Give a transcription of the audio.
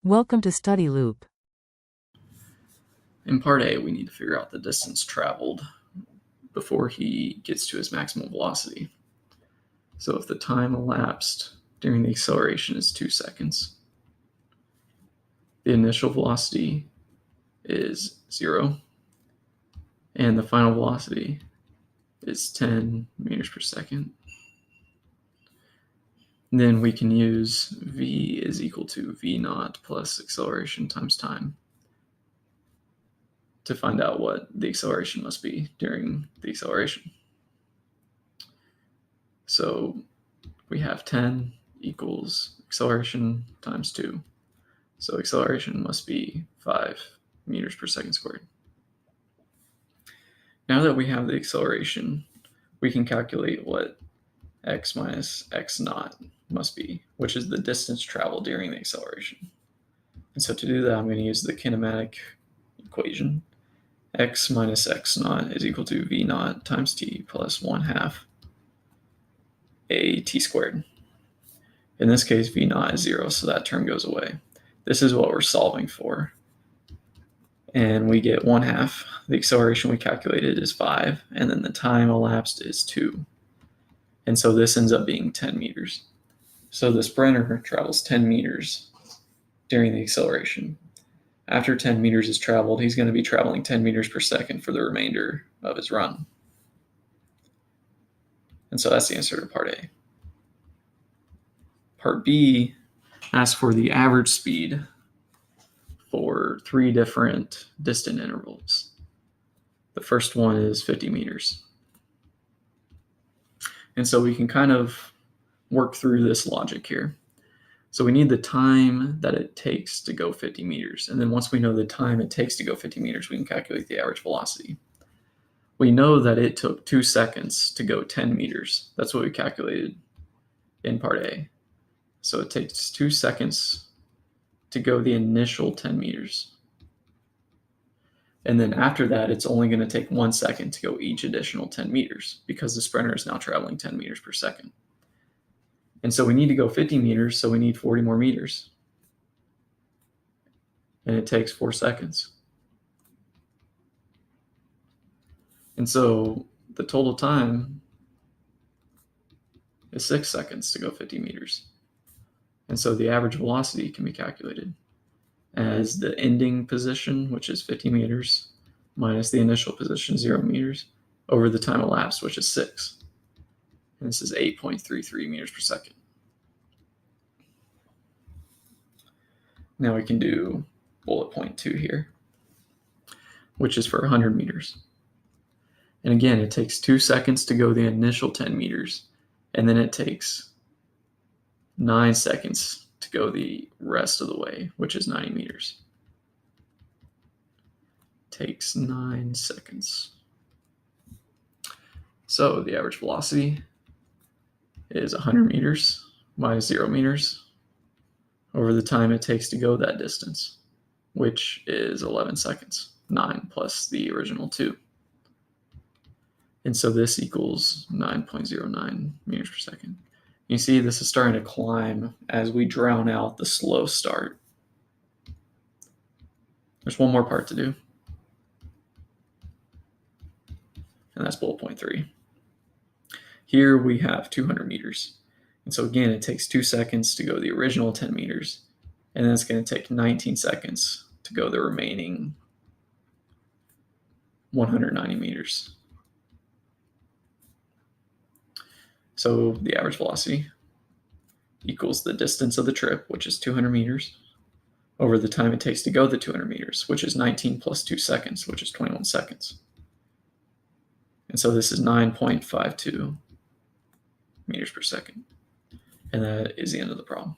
Welcome to Study Loop. In part A, we need to figure out the distance traveled before he gets to his maximum velocity. So if the time elapsed during the acceleration is 2 seconds, the initial velocity is 0, and the final velocity is 10 meters per second. Then we can use v is equal to v naught plus acceleration times time to find out what the acceleration must be during the acceleration. So we have 10 equals acceleration times 2. So acceleration must be 5 meters per second squared. Now that we have the acceleration, we can calculate what x minus x naught must be, which is the distance traveled during the acceleration. And so to do that, I'm going to use the kinematic equation. X minus x naught is equal to v naught times t plus 1/2 a t squared. In this case, v naught is 0, so that term goes away. This is what we're solving for. And we get 1/2. The acceleration we calculated is 5, and then the time elapsed is 2. And so this ends up being 10 meters. So the sprinter travels 10 meters during the acceleration. After 10 meters is traveled, he's going to be traveling 10 meters per second for the remainder of his run. And so that's the answer to part A. Part B asks for the average speed for 3 different distant intervals. The first one is 50 meters. And so we can kind of work through this logic here. So we need the time that it takes to go 50 meters. And then once we know the time it takes to go 50 meters, we can calculate the average velocity. We know that it took 2 seconds to go 10 meters. That's what we calculated in part A. So it takes 2 seconds to go the initial 10 meters. And then after that, it's only going to take 1 second to go each additional 10 meters because the sprinter is now traveling 10 meters per second. And so we need to go 50 meters, so we need 40 more meters. And it takes 4 seconds. And so the total time is 6 seconds to go 50 meters. And so the average velocity can be calculated as the ending position, which is 50 meters, minus the initial position, 0 meters, over the time elapsed, which is 6. And this is 8.33 meters per second. Now we can do bullet point 2 here, which is for 100 meters. And again, it takes 2 seconds to go the initial 10 meters, and then it takes 9 seconds to go the rest of the way, which is 90 meters. Takes 9 seconds. So the average velocity is 100 meters minus 0 meters over the time it takes to go that distance, which is 11 seconds, 9 plus the original 2. And so this equals 9.09 meters per second. You see this is starting to climb as we drown out the slow start. There's one more part to do. And that's bullet point 3. Here we have 200 meters. And so again, it takes 2 seconds to go the original 10 meters. And then it's going to take 19 seconds to go the remaining 190 meters. So the average velocity equals the distance of the trip, which is 200 meters, over the time it takes to go the 200 meters, which is 19 plus 2 seconds, which is 21 seconds. And so this is 9.52 meters per second. And that is the end of the problem.